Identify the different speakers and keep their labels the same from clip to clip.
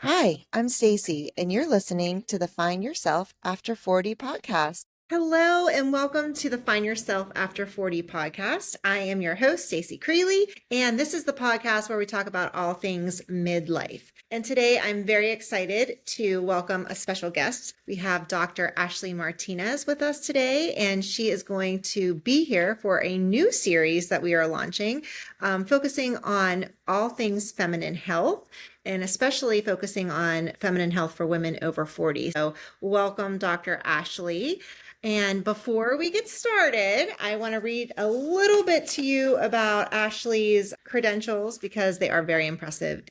Speaker 1: Hi, I'm Stacey, and you're listening to the Find Yourself After 40 podcast. Hello, and welcome to the Find Yourself After 40 podcast. I am your host, Stacey Creely, and this is the podcast where we talk about all things midlife. And today I'm very excited to welcome a special guest. We have Dr. Ashley Martinez with us today, and she is going to be here for a new series that we are launching, focusing on all things feminine health, and especially focusing on feminine health for women over 40. So welcome, Dr. Ashley. And before we get started, I want to read a little bit to you about Ashley's credentials because they are very impressive.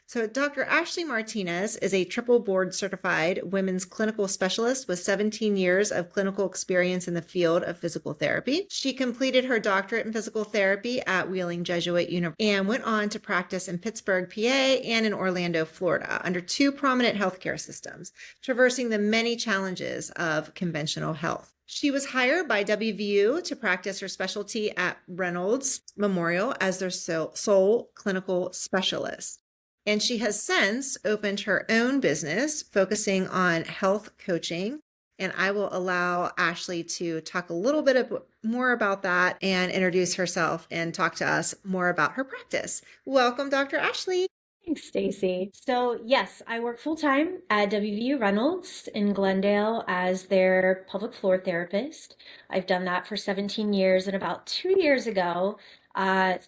Speaker 1: So Dr. Ashley Martinez is a triple board certified women's clinical specialist with 17 years of clinical experience in the field of physical therapy. She completed her doctorate in physical therapy at Wheeling Jesuit University and went on to practice in Pittsburgh, PA, and in Orlando, Florida, under two prominent healthcare systems, traversing the many challenges of conventional health. She was hired by WVU to practice her specialty at Reynolds Memorial as their sole clinical specialist. And she has since opened her own business focusing on health coaching. And I will allow Ashley to talk a little bit more about that and introduce herself and talk to us more about her practice. Welcome, Dr. Ashley.
Speaker 2: Thanks, Stacey. So, yes, I work full-time at WVU Reynolds in Glendale as their public floor therapist. I've done that for 17 years, and about 2 years ago,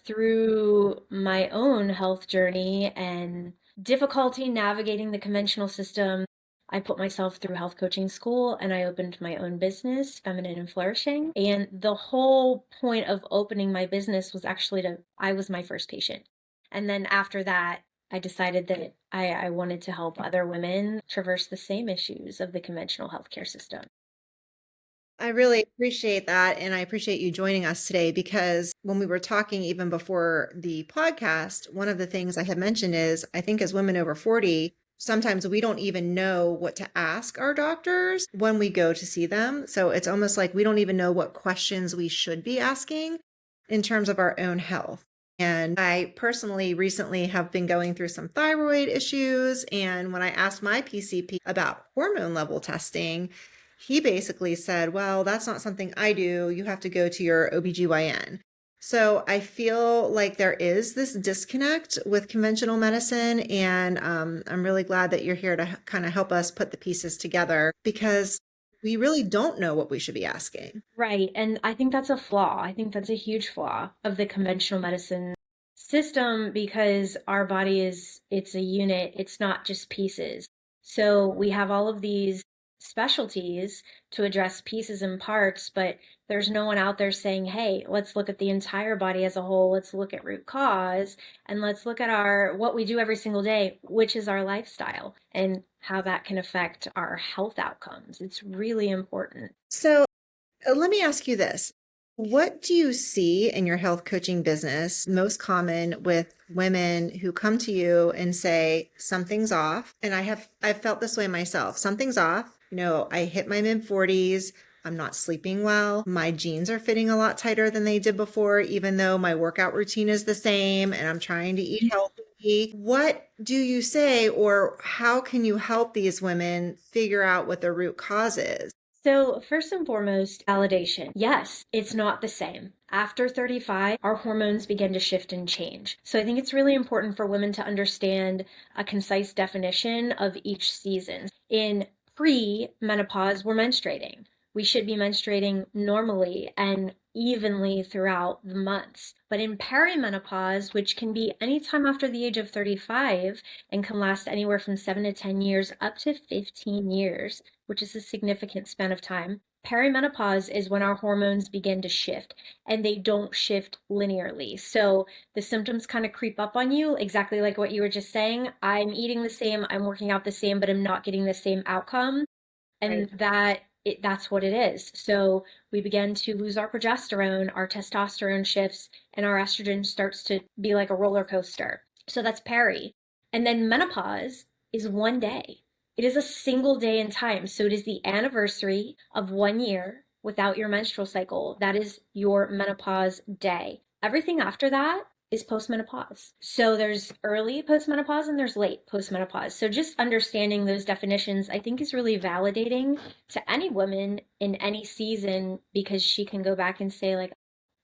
Speaker 2: through my own health journey and difficulty navigating the conventional system, I put myself through health coaching school and I opened my own business, Feminine and Flourishing. And the whole point of opening my business was actually I was my first patient. And then after that, I decided that I wanted to help other women traverse the same issues of the conventional healthcare system.
Speaker 1: I really appreciate that. And I appreciate you joining us today because when we were talking even before the podcast, one of the things I had mentioned is I think as women over 40, sometimes we don't even know what to ask our doctors when we go to see them. So it's almost like we don't even know what questions we should be asking in terms of our own health. And I personally recently have been going through some thyroid issues. And when I asked my PCP about hormone level testing, he basically said, well, that's not something I do. You have to go to your OBGYN. So I feel like there is this disconnect with conventional medicine. And I'm really glad that you're here to kind of help us put the pieces together because we really don't know what we should be asking.
Speaker 2: Right. And I think that's a flaw. I think that's a huge flaw of the conventional medicine system because our body it's a unit, it's not just pieces. So we have all of these specialties to address pieces and parts, but there's no one out there saying, hey, let's look at the entire body as a whole. Let's look at root cause and let's look at what we do every single day, which is our lifestyle and how that can affect our health outcomes. It's really important.
Speaker 1: So let me ask you this. What do you see in your health coaching business most common with women who come to you and say something's off? And I've felt this way myself. Something's off. I hit my mid 40s. I'm not sleeping well. My jeans are fitting a lot tighter than they did before, even though my workout routine is the same and I'm trying to eat healthy. What do you say, or how can you help these women figure out what the root cause is?
Speaker 2: So, first and foremost, validation. Yes, it's not the same. After 35, our hormones begin to shift and change. So, I think it's really important for women to understand a concise definition of each season. In pre-menopause, we're menstruating. We should be menstruating normally and evenly throughout the months. But in perimenopause, which can be anytime after the age of 35 and can last anywhere from 7 to 10 years up to 15 years, which is a significant span of time. Perimenopause is when our hormones begin to shift and they don't shift linearly. So the symptoms kind of creep up on you, exactly like what you were just saying. I'm eating the same, I'm working out the same, but I'm not getting the same outcome. And
Speaker 1: Right.
Speaker 2: that's what it is. So we begin to lose our progesterone, our testosterone shifts, and our estrogen starts to be like a roller coaster. So that's peri. And then menopause is one day. It is a single day in time. So it is the anniversary of 1 year without your menstrual cycle. That is your menopause day. Everything after that is postmenopause. So there's early postmenopause and there's late postmenopause. So just understanding those definitions, I think, is really validating to any woman in any season, because she can go back and say, like,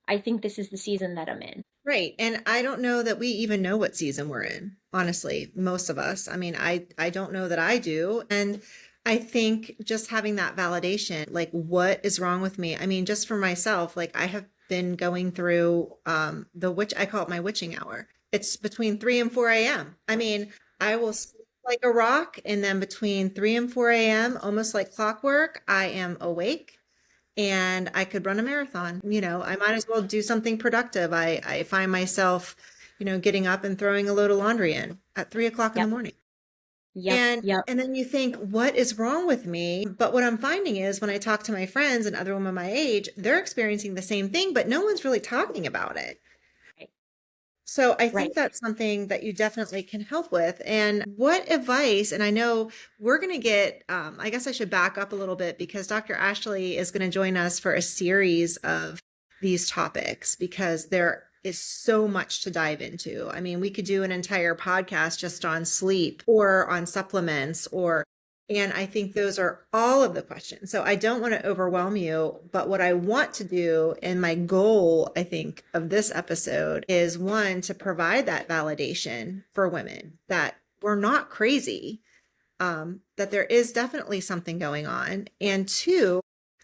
Speaker 2: I think this is the season that I'm in.
Speaker 1: Right. And I don't know that we even know what season we're in, honestly, most of us. I mean, I don't know that I do. And I think just having that validation, like what is wrong with me? I mean, just for myself, like I have been going through the witch, I call it my witching hour. It's between 3 and 4 a.m. I mean, I will sleep like a rock, and then between 3 and 4 a.m., almost like clockwork, I am awake and I could run a marathon. I might as well do something productive. I find myself, getting up and throwing a load of laundry in at 3 o'clock in the
Speaker 2: Yep.
Speaker 1: morning.
Speaker 2: Yep.
Speaker 1: And
Speaker 2: Yep.
Speaker 1: and then you think, what is wrong with me? But what I'm finding is when I talk to my friends and other women my age, they're experiencing the same thing, but no one's really talking about it.
Speaker 2: Right.
Speaker 1: So I
Speaker 2: Right.
Speaker 1: think that's something that you definitely can help with. And what advice, and I know we're going to get, I guess I should back up a little bit because Dr. Ashley is going to join us for a series of these topics because there is so much to dive into. I mean, we could do an entire podcast just on sleep or on supplements and I think those are all of the questions. So I don't want to overwhelm you, but what I want to do and my goal, I think, of this episode is one, to provide that validation for women that we're not crazy, that there is definitely something going on. And two,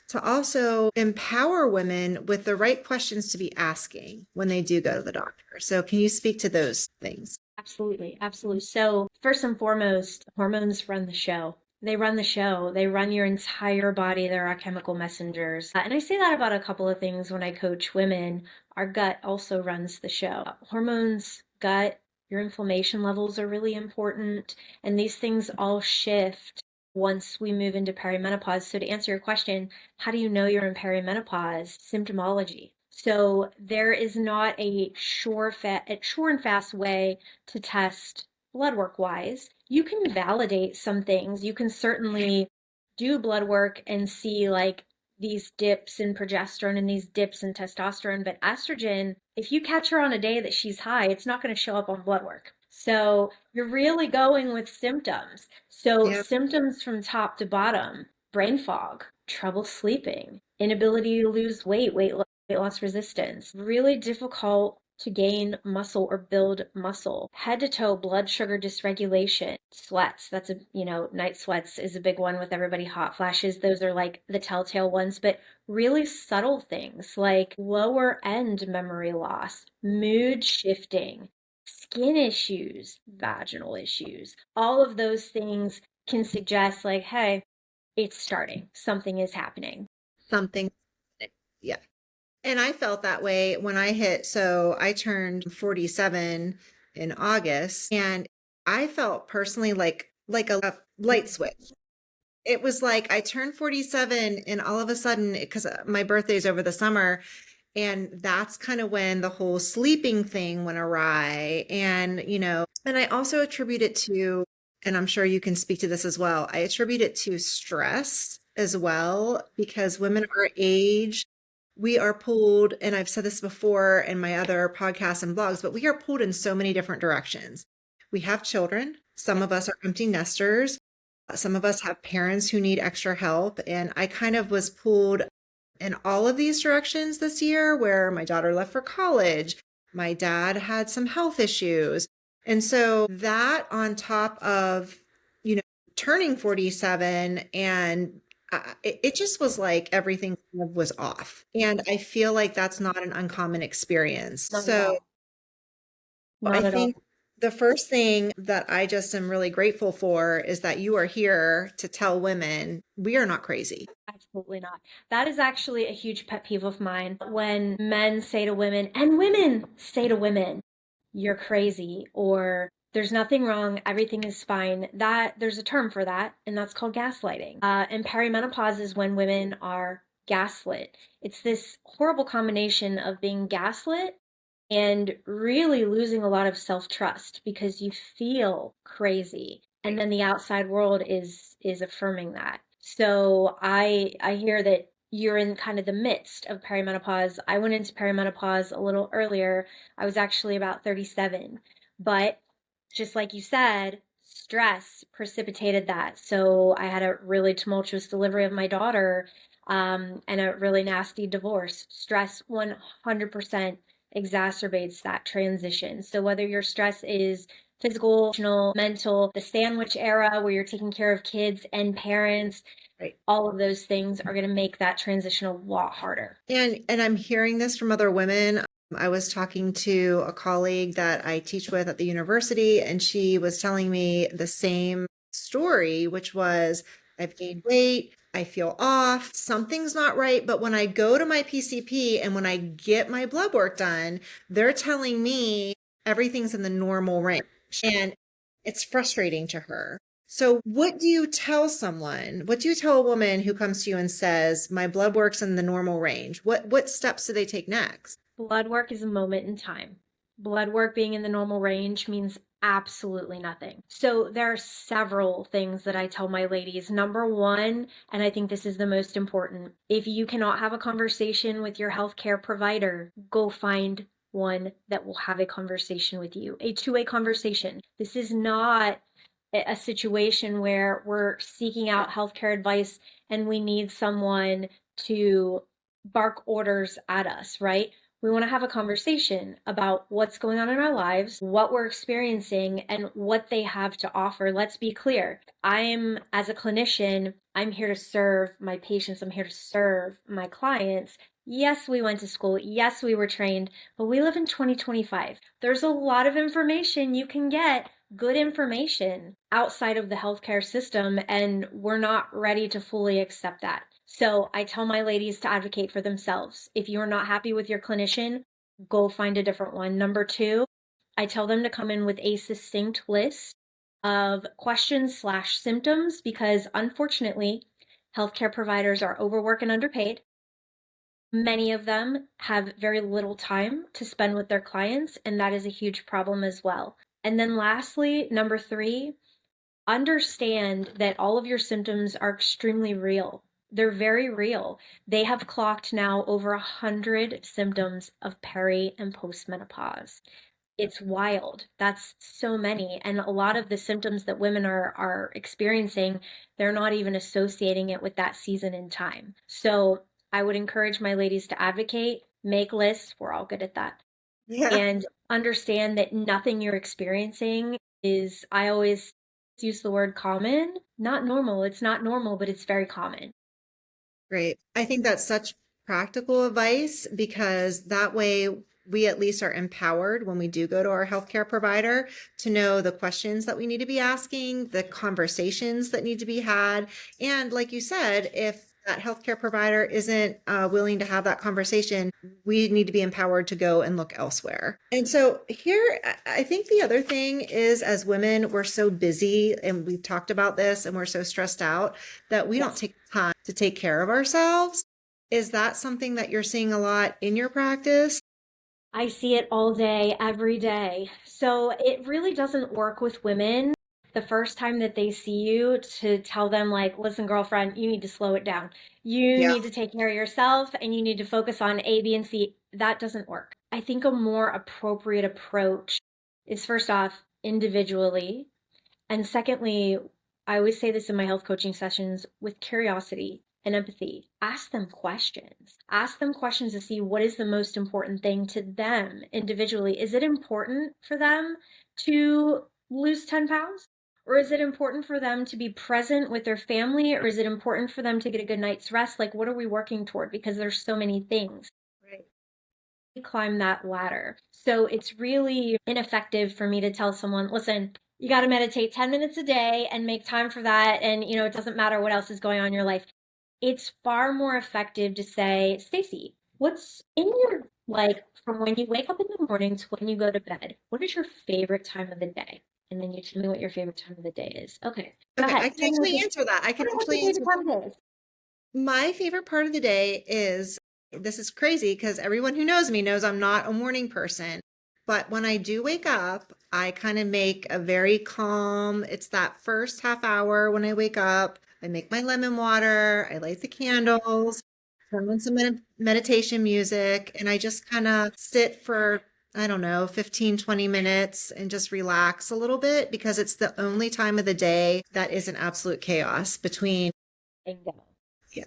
Speaker 1: to also empower women with the right questions to be asking when they do go to the doctor. So can you speak to those things?
Speaker 2: Absolutely. Absolutely. So, first and foremost, hormones run the show. They run the show. They run your entire body. They're our chemical messengers. And I say that about a couple of things when I coach women. Our gut also runs the show. Hormones, gut, your inflammation levels are really important. And these things all shift once we move into perimenopause. So, to answer your question, how do you know you're in perimenopause? Symptomology. So there is not a sure and fast way to test blood work wise. You can validate some things. You can certainly do blood work and see like these dips in progesterone and these dips in testosterone, but estrogen, if you catch her on a day that she's high, it's not going to show up on blood work. So you're really going with symptoms. So
Speaker 1: Yeah.
Speaker 2: symptoms from top to bottom: brain fog, trouble sleeping, inability to lose weight loss resistance, really difficult to gain muscle or build muscle, head to toe blood sugar dysregulation, sweats. That's night sweats is a big one with everybody, hot flashes. Those are like the telltale ones, but really subtle things like lower end memory loss, mood shifting, skin issues, vaginal issues. All of those things can suggest like, hey, it's starting. Something is happening.
Speaker 1: Something. Yeah. And I felt that way when so I turned 47 in August, and I felt personally like a light switch. It was like I turned 47 and all of a sudden, because my birthday's over the summer, and that's kind of when the whole sleeping thing went awry. And I also attribute it to, and I'm sure you can speak to this as well, I attribute it to stress as well, because women our age, we are pulled, and I've said this before in my other podcasts and blogs, but we are pulled in so many different directions. We have children. Some of us are empty nesters. Some of us have parents who need extra help. And I kind of was pulled in all of these directions this year, where my daughter left for college. My dad had some health issues. And so that on top of, turning 47, and it just was like everything kind of was off. And I feel like that's not an uncommon experience.
Speaker 2: Not at
Speaker 1: So
Speaker 2: all.
Speaker 1: I
Speaker 2: Not at all.
Speaker 1: think the first thing that I just am really grateful for is that you are here to tell women we are not crazy.
Speaker 2: Absolutely not. That is actually a huge pet peeve of mine when men say to women, and women say to women, you're crazy, or there's nothing wrong, everything is fine. That there's a term for that, and that's called gaslighting. And perimenopause is when women are gaslit. It's this horrible combination of being gaslit and really losing a lot of self-trust because you feel crazy, and then the outside world is affirming that. So I hear that you're in kind of the midst of perimenopause. I went into perimenopause a little earlier. I was actually about 37. But just like you said, stress precipitated that. So I had a really tumultuous delivery of my daughter, and a really nasty divorce. Stress 100% exacerbates that transition. So whether your stress is physical, emotional, mental, the sandwich era where you're taking care of kids and parents,
Speaker 1: Right.
Speaker 2: all of those things are going to make that transition a lot harder.
Speaker 1: And I'm hearing this from other women. I was talking to a colleague that I teach with at the university, and she was telling me the same story, which was I've gained weight, I feel off, something's not right. But when I go to my PCP and when I get my blood work done, they're telling me everything's in the normal range. And it's frustrating to her. So, what do you tell someone? What do you tell a woman who comes to you and says, "My blood work's in the normal range"? What steps do they take next?
Speaker 2: Blood work is a moment in time. Blood work being in the normal range means absolutely nothing. So there are several things that I tell my ladies. Number one, and I think this is the most important, if you cannot have a conversation with your healthcare provider, go find one that will have a conversation with you, a two-way conversation. This is not a situation where we're seeking out healthcare advice and we need someone to bark orders at us, right? We want to have a conversation about what's going on in our lives, what we're experiencing, and what they have to offer. Let's be clear. As a clinician, I'm here to serve my patients. I'm here to serve my clients. Yes, we went to school. Yes, we were trained, but we live in 2025. There's a lot of information you can get, good information outside of the healthcare system, and we're not ready to fully accept that. So I tell my ladies to advocate for themselves. If you're not happy with your clinician, go find a different one. Number two, I tell them to come in with a succinct list of questions/symptoms because unfortunately, healthcare providers are overworked and underpaid. Many of them have very little time to spend with their clients, and that is a huge problem as well. And then lastly, number three, understand that all of your symptoms are extremely real. They're very real. They have clocked now over 100 symptoms of peri and postmenopause. It's wild. That's so many. And a lot of the symptoms that women are experiencing, they're not even associating it with that season in time. So I would encourage my ladies to advocate, make lists. We're all good at that.
Speaker 1: Yeah.
Speaker 2: And understand that nothing you're experiencing is, I always use the word common, not normal. It's not normal, but it's very common.
Speaker 1: Great. I think that's such practical advice because that way we at least are empowered when we do go to our healthcare provider to know the questions that we need to be asking, the conversations that need to be had. And like you said, if that healthcare provider isn't willing to have that conversation, we need to be empowered to go and look elsewhere. And so here, I think the other thing is as women, we're so busy and we've talked about this and we're so stressed out that we don't
Speaker 2: Yes.
Speaker 1: take time to take care of ourselves. Is that something that you're seeing a lot in your practice?
Speaker 2: I see it all day, every day. So it really doesn't work with women the first time that they see you to tell them, like, listen, girlfriend, you need to slow it down. You
Speaker 1: Yeah.
Speaker 2: need to take care of yourself and you need to focus on A, B, and C. That doesn't work. I think a more appropriate approach is first off, individually. And secondly, I always say this in my health coaching sessions with curiosity and empathy. Ask them questions. Ask them questions to see what is the most important thing to them individually. Is it important for them to lose 10 pounds? Or is it important for them to be present with their family? Or is it important for them to get a good night's rest? Like, what are we working toward? Because there's so many things.
Speaker 1: Right.
Speaker 2: Climb that ladder. So it's really ineffective for me to tell someone, listen, you got to meditate 10 minutes a day and make time for that. And, it doesn't matter what else is going on in your life. It's far more effective to say, Stacey, what's in your, like, from when you wake up in the morning to when you go to bed, what is your favorite time of the day? And then you tell me what your favorite time of the day is. Okay, go
Speaker 1: Okay,
Speaker 2: ahead.
Speaker 1: I can
Speaker 2: Tell me
Speaker 1: actually answer that. I can
Speaker 2: what your
Speaker 1: actually
Speaker 2: favorite
Speaker 1: answer
Speaker 2: time of the day is.
Speaker 1: my favorite part of the day is this is crazy because everyone who knows me knows I'm not a morning person. But when I do wake up, I kind of make a very calm, it's that first half hour when I wake up. I make my lemon water, I light the candles, turn on some meditation music, and I just kind of sit for, I don't know, 15, 20 minutes and just relax a little bit because it's the only time of the day that is an absolute chaos between,
Speaker 2: Bingo.
Speaker 1: yeah,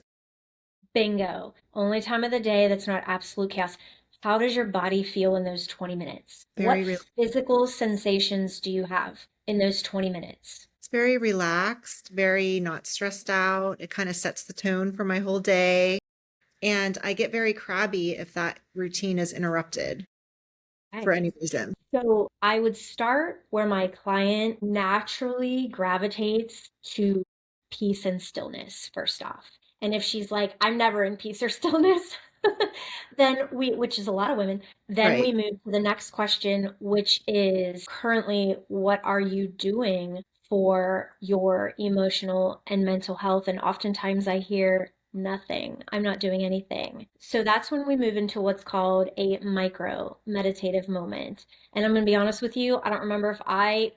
Speaker 2: Bingo. Only time of the day that's not absolute chaos. How does your body feel in those 20 minutes? What
Speaker 1: very,
Speaker 2: physical sensations do you have in those 20 minutes?
Speaker 1: it's very relaxed, very not stressed out. It kind of sets the tone for my whole day. And I get very crabby if that routine is interrupted for
Speaker 2: Okay.
Speaker 1: any reason.
Speaker 2: So I would start where my client naturally gravitates to peace and stillness, first off. And if she's like, I'm never in peace or stillness, which is a lot of women, then
Speaker 1: Right.
Speaker 2: we move to the next question, which is currently, what are you doing for your emotional and mental health? And oftentimes I hear, nothing. I'm not doing anything. So that's when we move into what's called a micro meditative moment. And I'm going to be honest with you, I don't remember if I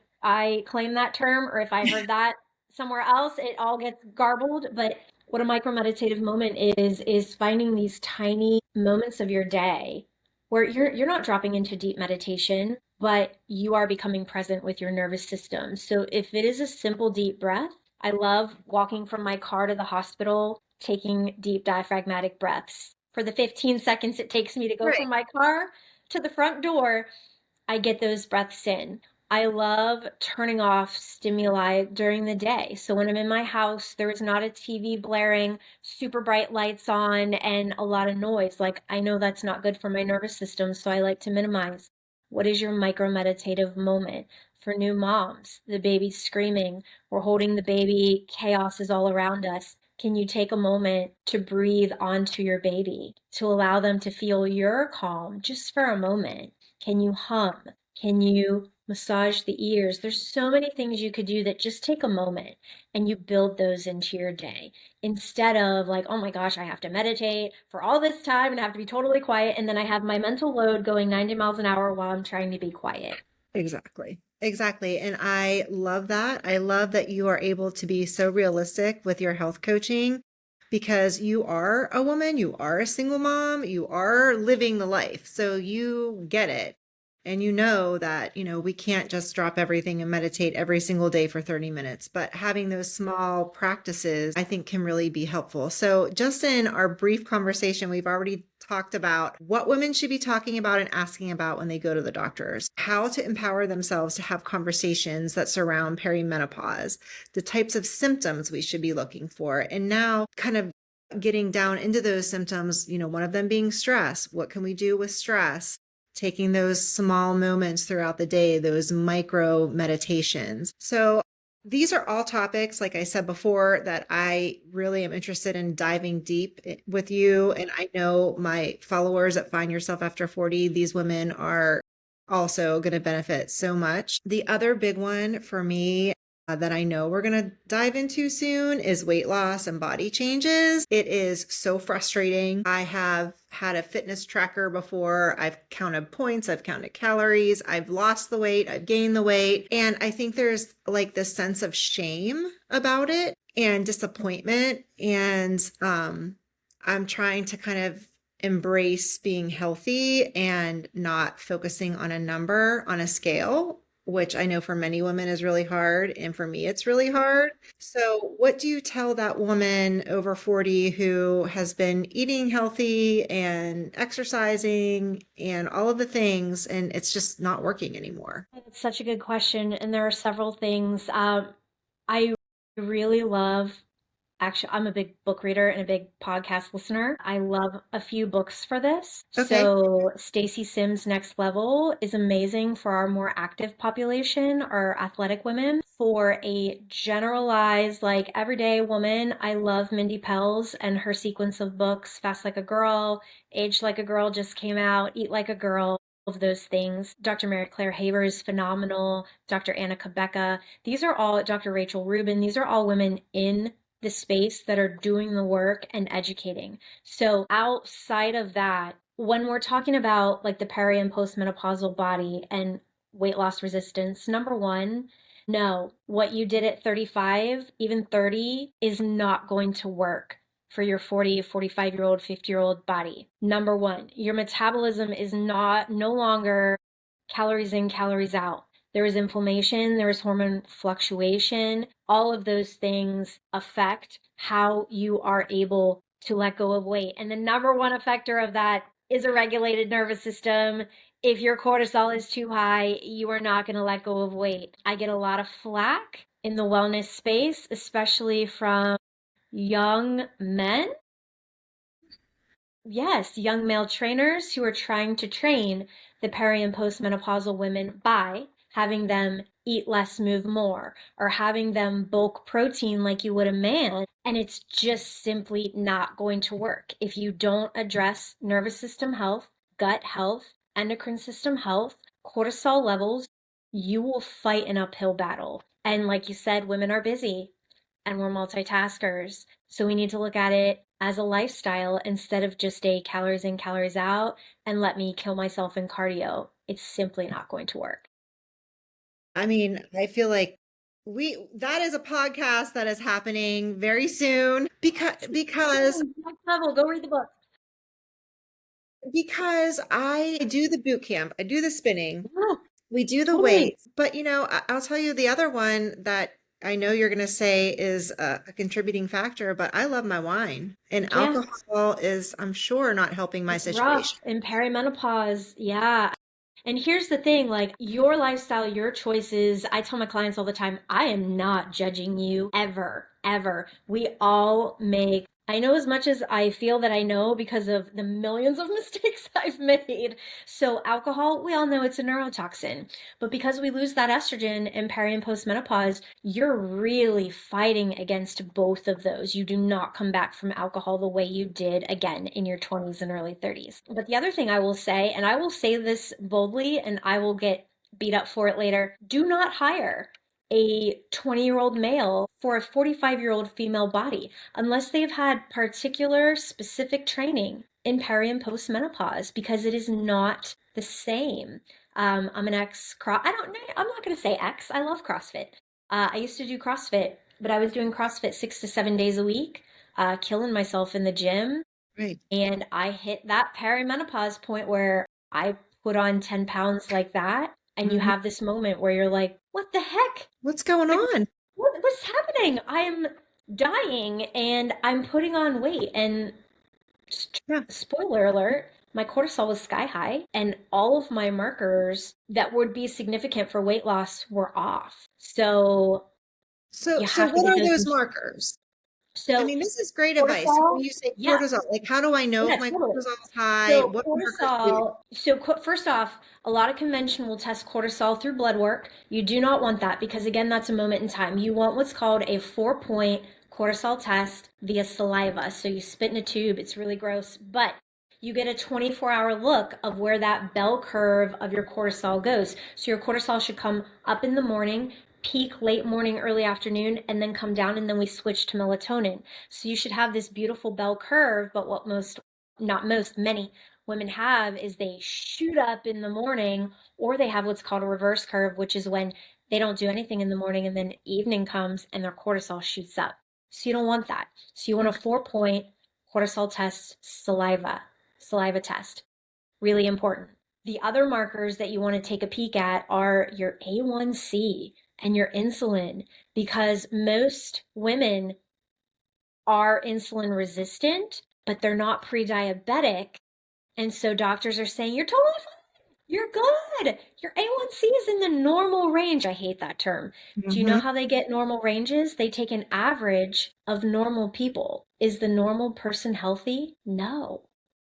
Speaker 2: claimed that term or if I heard that somewhere else. It all gets garbled, but what a micro meditative moment is finding these tiny moments of your day where you're not dropping into deep meditation, but you are becoming present with your nervous system. So if it is a simple deep breath, I love walking from my car to the hospital, taking deep diaphragmatic breaths. For the 15 seconds it takes me to go
Speaker 1: Right.
Speaker 2: from my car to the front door, I get those breaths in. I love turning off stimuli during the day. So when I'm in my house, there is not a TV blaring, super bright lights on, and a lot of noise. Like, I know that's not good for my nervous system, so I like to minimize. What is your micro meditative moment? For new moms, the baby's screaming, we're holding the baby, chaos is all around us. Can you take a moment to breathe onto your baby, to allow them to feel your calm just for a moment? Can you hum? Can you massage the ears? There's so many things you could do that just take a moment and you build those into your day instead of like, oh my gosh, I have to meditate for all this time and I have to be totally quiet. And then I have my mental load going 90 miles an hour while I'm trying to be quiet.
Speaker 1: Exactly. Exactly. And I love that. I love that you are able to be so realistic with your health coaching because you are a woman, you are a single mom, you are living the life. So you get it. And you know that, we can't just drop everything and meditate every single day for 30 minutes, but having those small practices, I think can really be helpful. So just in our brief conversation, we've already talked about what women should be talking about and asking about when they go to the doctors, how to empower themselves to have conversations that surround perimenopause, the types of symptoms we should be looking for, and now kind of getting down into those symptoms, one of them being stress. What can we do with stress? Taking those small moments throughout the day, those micro meditations. So these are all topics, like I said before, that I really am interested in diving deep with you. And I know my followers at Find Yourself After 40, these women are also going to benefit so much. The other big one for me that I know we're going to dive into soon is weight loss and body changes. It is so frustrating. I have had a fitness tracker before. I've counted points, I've counted calories, I've lost the weight, I've gained the weight. And I think there's like this sense of shame about it and disappointment. And I'm trying to kind of embrace being healthy and not focusing on a number on a scale, which I know for many women is really hard. And for me, it's really hard. So, what do you tell that woman over 40 who has been eating healthy and exercising and all of the things, and it's just not working anymore?
Speaker 2: It's such a good question. And there are several things. I really love Actually, I'm a big book reader and a big podcast listener. I love a few books for this.
Speaker 1: Okay.
Speaker 2: So, Stacy Sims' Next Level is amazing for our more active population, our athletic women. For a generalized, like everyday woman, I love Mindy Pell's and her sequence of books, Fast Like a Girl, Age Like a Girl just came out, Eat Like a Girl. Of those things. Dr. Mary Claire Haber is phenomenal. Dr. Anna Kabecka. These are all, Dr. Rachel Rubin, these are all women in the space that are doing the work and educating. So outside of that, when we're talking about like the peri and postmenopausal body and weight loss resistance, number one, no, what you did at 35, even 30, is not going to work for your 40, 45-year-old, 50-year-old body. Number one, your metabolism is no longer calories in, calories out. There is inflammation, there is hormone fluctuation. All of those things affect how you are able to let go of weight. And the number one effector of that is a regulated nervous system. If your cortisol is too high, you are not going to let go of weight. I get a lot of flack in the wellness space, especially from young men. Yes, young male trainers who are trying to train the peri and postmenopausal women by having them eat less, move more, or having them bulk protein like you would a man. And it's just simply not going to work. If you don't address nervous system health, gut health, endocrine system health, cortisol levels, you will fight an uphill battle. And like you said, women are busy and we're multitaskers. So we need to look at it as a lifestyle instead of just a calories in, calories out, and let me kill myself in cardio. It's simply not going to work.
Speaker 1: I mean, I feel like that is a podcast that is happening very soon because
Speaker 2: Next level, go read the book.
Speaker 1: I do the boot camp, I do the spinning,
Speaker 2: Yeah,
Speaker 1: we do the
Speaker 2: totally.
Speaker 1: weights, but I'll tell you the other one that I know you're going to say is a contributing factor, but I love my wine, and
Speaker 2: Yeah,
Speaker 1: alcohol is, I'm sure, not helping my
Speaker 2: it's rough
Speaker 1: situation.
Speaker 2: in perimenopause. Yeah. And here's the thing, like your lifestyle, your choices. I tell my clients all the time, I am not judging you ever, ever. We all make, I know as much as I feel that I know because of the millions of mistakes I've made. So alcohol, we all know it's a neurotoxin. But because we lose that estrogen in peri and postmenopause, you're really fighting against both of those. You do not come back from alcohol the way you did again in your 20s and early 30s. But the other thing I will say, and I will say this boldly and I will get beat up for it later, do not hire a 20-year-old male for a 45-year-old female body unless they've had particular specific training in peri and postmenopause because it is not the same. I'm an I don't know, I'm not going to say ex. I love CrossFit. I used to do CrossFit, but I was doing CrossFit 6 to 7 days a week, killing myself in the gym.
Speaker 1: Right.
Speaker 2: And I hit that perimenopause point where I put on 10 pounds like that. And you
Speaker 1: Mhm.
Speaker 2: have this moment where you're like, what the heck?
Speaker 1: What's going
Speaker 2: Like,
Speaker 1: on?
Speaker 2: what's happening? I'm dying and I'm putting on weight. And
Speaker 1: Yeah.
Speaker 2: spoiler alert, my cortisol was sky high, and all of my markers that would be significant for weight loss were off. So
Speaker 1: So,
Speaker 2: you have to
Speaker 1: what
Speaker 2: get
Speaker 1: are
Speaker 2: those.
Speaker 1: those markers? I
Speaker 2: So
Speaker 1: mean, this is great advice.
Speaker 2: cortisol,
Speaker 1: When you say
Speaker 2: yeah,
Speaker 1: cortisol, like, how do I know if
Speaker 2: yeah,
Speaker 1: my
Speaker 2: totally.
Speaker 1: cortisol is high?
Speaker 2: So
Speaker 1: What markers do you?
Speaker 2: cortisol, first off, a lot of convention will test cortisol through blood work. You do not want that because again, that's a moment in time. You want what's called a 4-point cortisol test via saliva. So you spit in a tube. It's really gross, but you get a 24-hour look of where that bell curve of your cortisol goes. So your cortisol should come up in the morning, peak late morning, early afternoon, and then come down, and then we switch to melatonin. So you should have this beautiful bell curve, but what not most, many women have is they shoot up in the morning, or they have what's called a reverse curve, which is when they don't do anything in the morning and then evening comes and their cortisol shoots up. So you don't want that. So you want a
Speaker 1: Okay.
Speaker 2: 4-point cortisol test, saliva test. Really important. The other markers that you want to take a peek at are your A1C and your insulin because most women are insulin resistant, but they're not pre-diabetic. And so doctors are saying, you're totally fine. You're good. Your A1C is in the normal range. I hate that term. Do you know
Speaker 1: Hmm.
Speaker 2: how they get normal ranges? They take an average of normal people. Is the normal person healthy? No.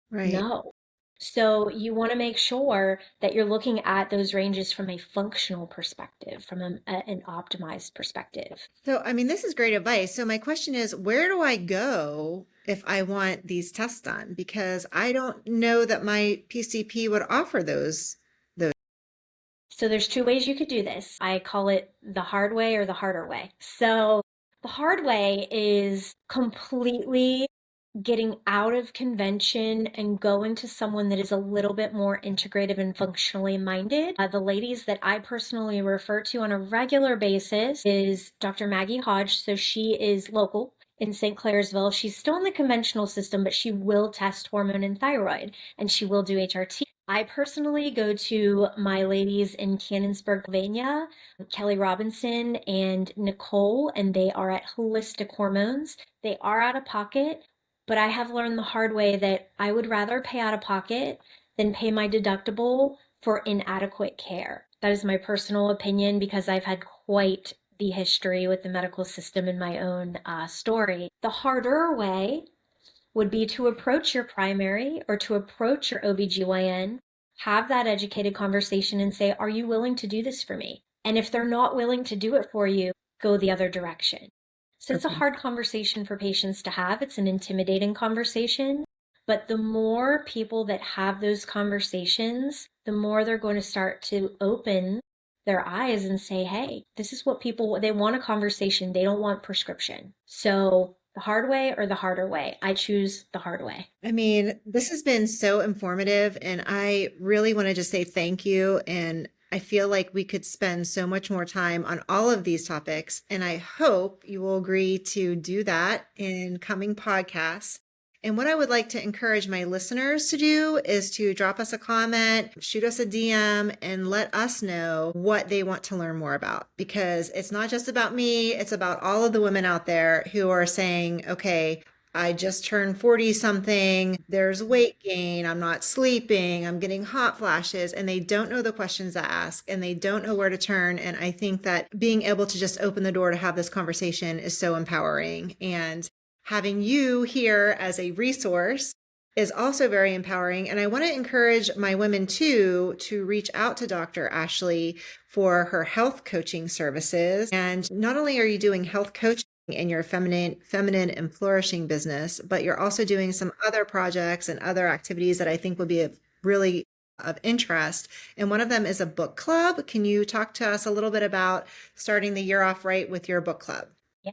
Speaker 1: Right.
Speaker 2: No. So you want to make sure that you're looking at those ranges from a functional perspective, from an optimized perspective.
Speaker 1: So, I mean, this is great advice. So, my question is, where do I go if I want these tests done? Because I don't know that my PCP would offer those. Those.
Speaker 2: So there's two ways you could do this. I call it the hard way or the harder way. So the hard way is completely getting out of convention and going to someone that is a little bit more integrative and functionally minded. The ladies that I personally refer to on a regular basis is Dr. Maggie Hodge. So she is local in St. Clairsville. She's still in the conventional system, but she will test hormone and thyroid, and she will do HRT. I personally go to my ladies in Canonsburg, Pennsylvania, Kelly Robinson and Nicole, and they are at Holistic Hormones. They are out of pocket, but I have learned the hard way that I would rather pay out of pocket than pay my deductible for inadequate care. That is my personal opinion because I've had quite the history with the medical system in my own story. The harder way would be to approach your primary or to approach your OBGYN, have that educated conversation and say, are you willing to do this for me? And if they're not willing to do it for you, go the other direction. So it's a
Speaker 1: Okay.
Speaker 2: hard conversation for patients to have. It's an intimidating conversation. But the more people that have those conversations, the more they're going to start to open their eyes and say, hey, this is what people, they want a conversation. They don't want prescription. So the hard way or the harder way? I choose the hard way.
Speaker 1: I mean, this has been so informative, and I really want to just say thank you. And I feel like we could spend so much more time on all of these topics. And I hope you will agree to do that in coming podcasts. And what I would like to encourage my listeners to do is to drop us a comment, shoot us a DM, and let us know what they want to learn more about. Because it's not just about me, it's about all of the women out there who are saying, okay, I just turned 40 something. There's weight gain. I'm not sleeping. I'm getting hot flashes. And they don't know the questions to ask and they don't know where to turn. And I think that being able to just open the door to have this conversation is so empowering. And having you here as a resource is also very empowering. And I want to encourage my women too to reach out to Dr. Ashley for her health coaching services. And not only are you doing health coaching in your feminine and flourishing business, but you're also doing some other projects and other activities that I think would be really of interest. And one of them is a book club. Can you talk to us a little bit about starting the year off right with your book club?
Speaker 2: Yeah.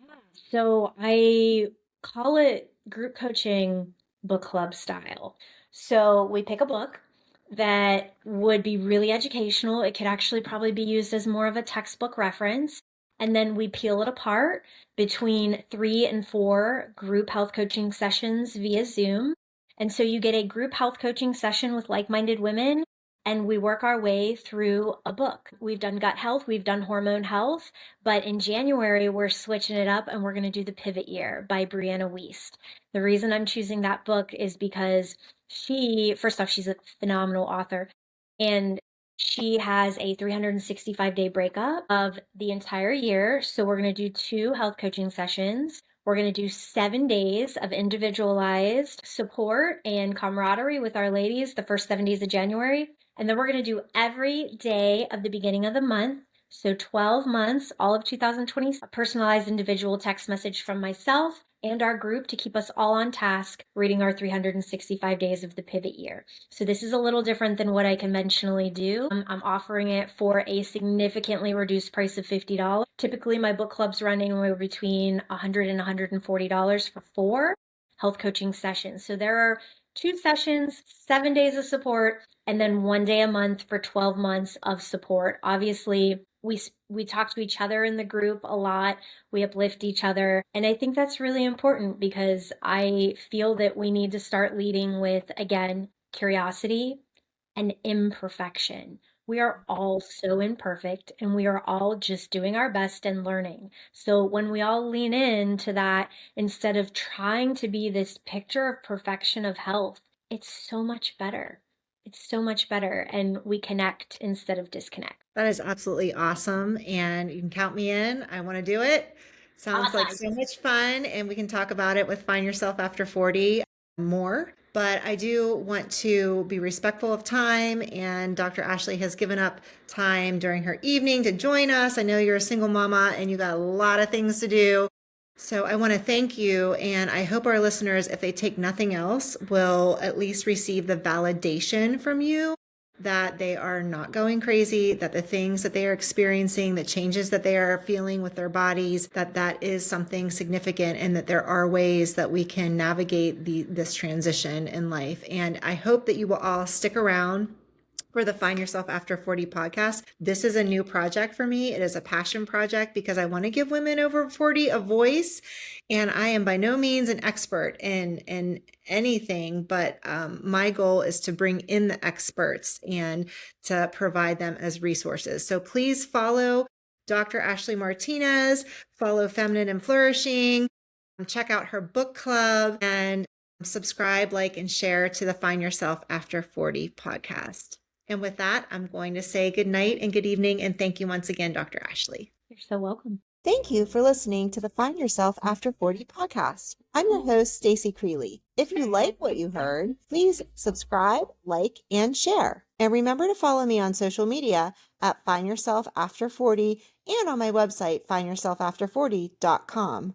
Speaker 2: So I call it group coaching book club style. So we pick a book that would be really educational. It could actually probably be used as more of a textbook reference. And then we peel it apart between 3 and 4 group health coaching sessions via Zoom. And so you get a group health coaching session with like-minded women, and we work our way through a book. We've done gut health, we've done hormone health, but in January, we're switching it up and we're going to do The Pivot Year by Brianna Wiest. The reason I'm choosing that book is because first off, she's a phenomenal author, and she has a 365-day breakup of the entire year. So we're going to do 2 health coaching sessions. We're going to do 7 days of individualized support and camaraderie with our ladies the first 7 days of January. And then we're going to do every day of the beginning of the month. So 12 months, all of 2020, a personalized individual text message from myself and our group to keep us all on task reading our 365 days of the pivot year. So this is a little different than what I conventionally do. I'm offering it for a significantly reduced price of $50. Typically, my book club's running between $100 and $140 for 4 health coaching sessions. So there are 2 sessions, 7 days of support, and then 1 day a month for 12 months of support. Obviously, we talk to each other in the group a lot. We uplift each other. And I think that's really important because I feel that we need to start leading with, again, curiosity and imperfection. We are all so imperfect and we are all just doing our best and learning. So when we all lean into that, instead of trying to be this picture of perfection of health, it's so much better. It's so much better. And we connect instead of disconnect.
Speaker 1: That is absolutely awesome. And you can count me in. I want to do it. Sounds like
Speaker 2: Awesome.
Speaker 1: so much fun. And we can talk about it with Find Yourself After 40 more. But I do want to be respectful of time. And Dr. Ashley has given up time during her evening to join us. I know you're a single mama and you got a lot of things to do. So I want to thank you. And I hope our listeners, if they take nothing else, will at least receive the validation from you that they are not going crazy, that the things that they are experiencing, the changes that they are feeling with their bodies, that is something significant and that there are ways that we can navigate this transition in life. And I hope that you will all stick around for the Find Yourself After 40 podcast. This is a new project for me. It is a passion project because I want to give women over 40 a voice. And I am by no means an expert in anything, but my goal is to bring in the experts and to provide them as resources. So please follow Dr. Ashley Martinez, follow Feminine and Flourishing, check out her book club, and subscribe, like, and share to the Find Yourself After 40 podcast. And with that, I'm going to say good night and good evening. And thank you once again, Dr. Ashley.
Speaker 2: You're so welcome.
Speaker 1: Thank you for listening to the Find Yourself After 40 podcast. I'm your host, Stacey Creely. If you like what you heard, please subscribe, like, and share. And remember to follow me on social media at Find Yourself After 40 and on my website, findyourselfafter40.com.